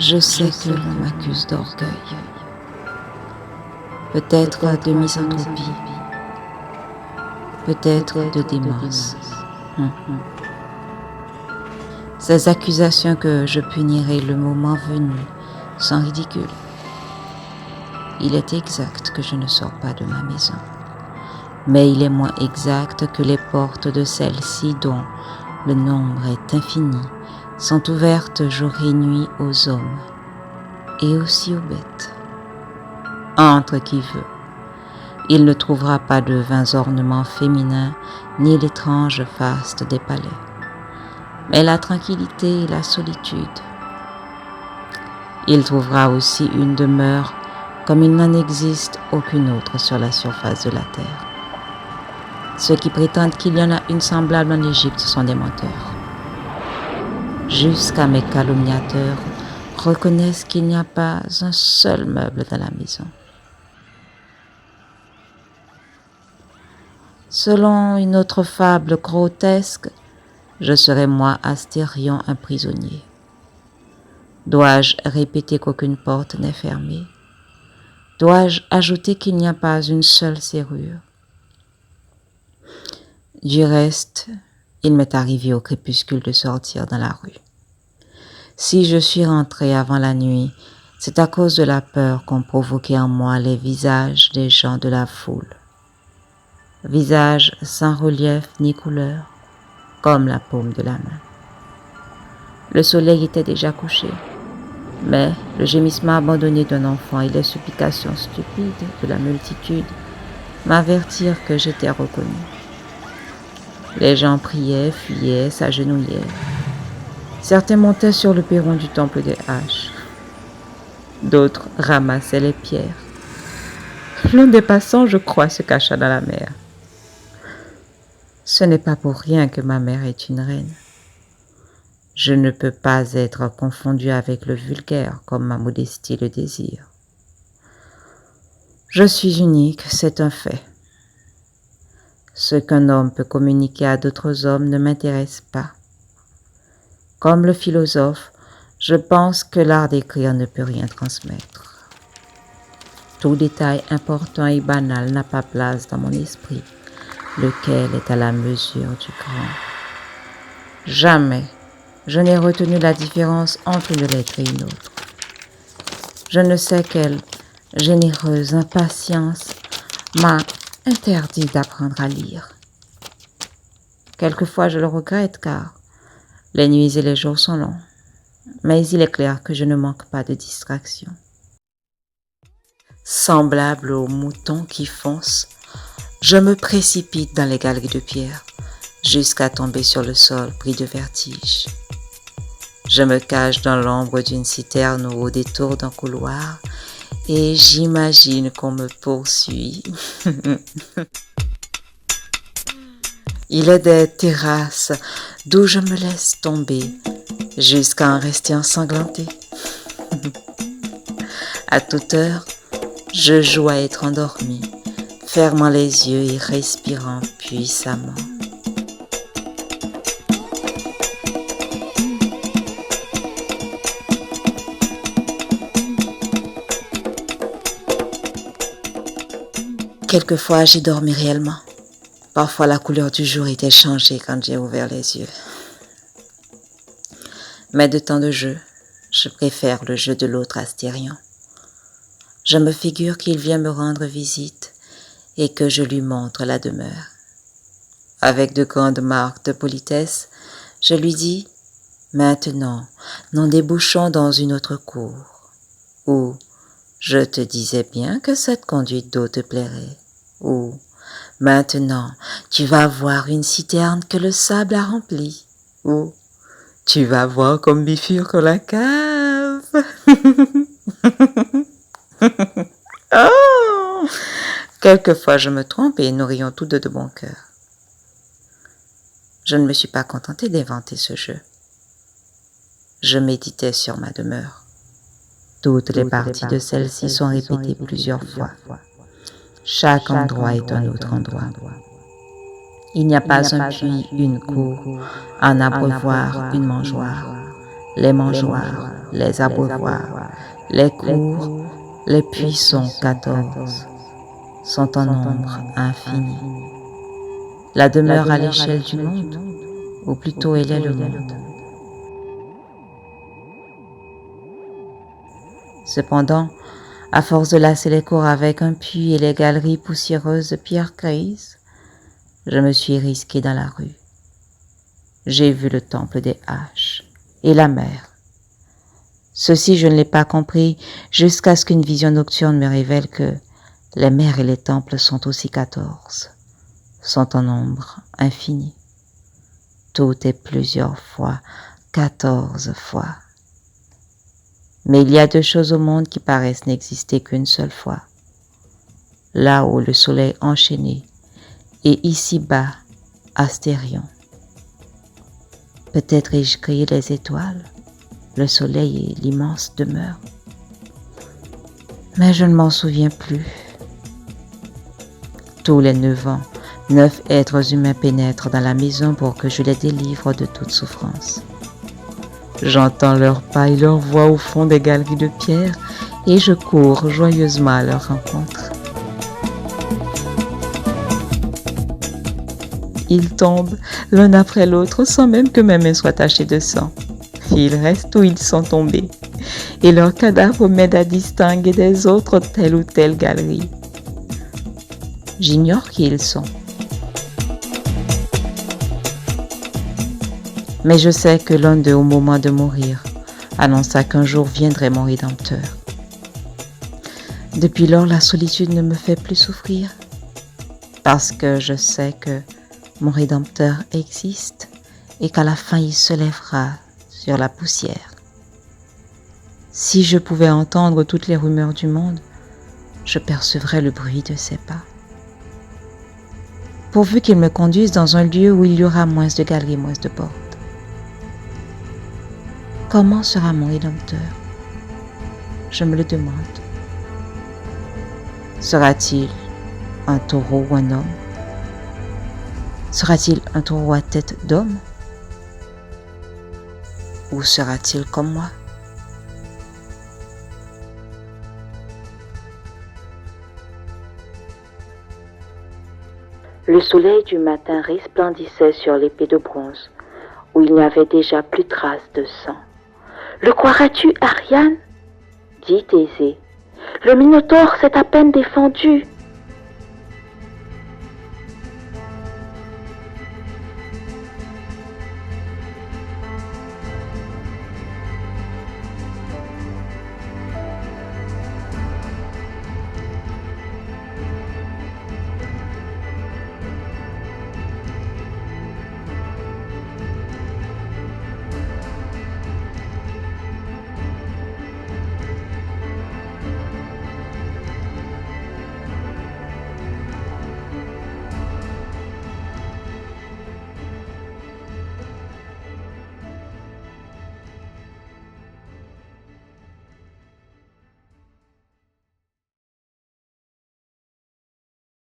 Je sais que l'on m'accuse d'orgueil, peut-être de misanthropie, peut-être de démence. Ces accusations que je punirai le moment venu sont ridicules. Il est exact que je ne sors pas de ma maison, mais il est moins exact que les portes de celle-ci dont le nombre est infini sont ouvertes jour et nuit aux hommes et aussi aux bêtes. Entre qui veut. Il ne trouvera pas de vains ornements féminins ni l'étrange faste des palais, mais la tranquillité et la solitude. Il trouvera aussi une demeure comme il n'en existe aucune autre sur la surface de la terre. Ceux qui prétendent qu'il y en a une semblable en Égypte sont des menteurs. Jusqu'à mes calomniateurs reconnaissent qu'il n'y a pas un seul meuble dans la maison. Selon une autre fable grotesque, je serai moi Astérion un prisonnier. Dois-je répéter qu'aucune porte n'est fermée? Dois-je ajouter qu'il n'y a pas une seule serrure? Du reste, il m'est arrivé au crépuscule de sortir dans la rue. Si je suis rentré avant la nuit, c'est à cause de la peur qu'ont provoqué en moi les visages des gens de la foule. Visages sans relief ni couleur, comme la paume de la main. Le soleil était déjà couché, mais le gémissement abandonné d'un enfant et les supplications stupides de la multitude m'avertirent que j'étais reconnu. Les gens priaient, fuyaient, s'agenouillaient. Certains montaient sur le perron du temple des haches. D'autres ramassaient les pierres. L'un des passants, je crois, se cacha dans la mer. Ce n'est pas pour rien que ma mère est une reine. Je ne peux pas être confondu avec le vulgaire comme ma modestie le désire. Je suis unique, c'est un fait. Ce qu'un homme peut communiquer à d'autres hommes ne m'intéresse pas. Comme le philosophe, je pense que l'art d'écrire ne peut rien transmettre. Tout détail important et banal n'a pas place dans mon esprit, lequel est à la mesure du grand. Jamais je n'ai retenu la différence entre une lettre et une autre. Je ne sais quelle généreuse impatience m'a interdit d'apprendre à lire. Quelquefois je le regrette car les nuits et les jours sont longs, mais il est clair que je ne manque pas de distraction. Semblable au mouton qui fonce, je me précipite dans les galeries de pierre jusqu'à tomber sur le sol pris de vertige. Je me cache dans l'ombre d'une citerne ou au détour d'un couloir et j'imagine qu'on me poursuit. Il est des terrasses d'où je me laisse tomber jusqu'à en rester ensanglanté. À toute heure, je joue à être endormi, fermant les yeux et respirant puissamment. Quelquefois, j'ai dormi réellement. Parfois, la couleur du jour était changée quand j'ai ouvert les yeux. Mais de temps de jeu, je préfère le jeu de l'autre Astérion. Je me figure qu'il vient me rendre visite et que je lui montre la demeure. Avec de grandes marques de politesse, je lui dis « Maintenant, nous débouchons dans une autre cour. » Ou « Je te disais bien que cette conduite d'eau te plairait. » Ou « Maintenant, tu vas voir une citerne que le sable a remplie. » Ou « Tu vas voir comme bifurque la cave. » Oh! Quelquefois je me trompe et nous rions tous deux de bon cœur. Je ne me suis pas contentée d'inventer ce jeu. Je méditais sur ma demeure. Toutes les parties de celle-ci sont répétées plusieurs fois. Chaque endroit est un autre endroit. Il n'y a pas un puits, une cour, un abreuvoir, une mangeoire. les mangeoires, les abreuvoirs, les cours, les puissants 14 sont en nombre infini. La demeure à l'échelle du monde, ou plutôt elle est le monde. Cependant, à force de lasser les cours avec un puits et les galeries poussiéreuses de pierres grises, je me suis risqué dans la rue. J'ai vu le temple des haches et la mer. Ceci, je ne l'ai pas compris jusqu'à ce qu'une vision nocturne me révèle que les mers et les temples sont aussi 14, sont en nombre infini. Tout est plusieurs fois, 14 fois. Mais il y a 2 choses au monde qui paraissent n'exister qu'une seule fois. Là-haut, le soleil enchaîné, et ici-bas, Astérion. Peut-être ai-je créé les étoiles, le soleil et l'immense demeure. Mais je ne m'en souviens plus. Tous les 9 ans, 9 êtres humains pénètrent dans la maison pour que je les délivre de toute souffrance. J'entends leurs pas et leurs voix au fond des galeries de pierre et je cours joyeusement à leur rencontre. Ils tombent l'un après l'autre sans même que mes mains soient tachées de sang. Ils restent où ils sont tombés et leurs cadavres m'aident à distinguer des autres telle ou telle galerie. J'ignore qui ils sont. Mais je sais que l'un d'eux, au moment de mourir, annonça qu'un jour viendrait mon Rédempteur. Depuis lors, la solitude ne me fait plus souffrir, parce que je sais que mon Rédempteur existe et qu'à la fin il se lèvera sur la poussière. Si je pouvais entendre toutes les rumeurs du monde, je percevrais le bruit de ses pas. Pourvu qu'il me conduise dans un lieu où il y aura moins de galeries, moins de portes. Comment sera mon Rédempteur? Je me le demande. Sera-t-il un taureau ou un homme? Sera-t-il un taureau à tête d'homme? Ou sera-t-il comme moi? Le soleil du matin resplendissait sur l'épée de bronze, où il n'y avait déjà plus trace de sang. « Le croirais-tu, Ariane ?» dit Thésée. « Le Minotaure s'est à peine défendu.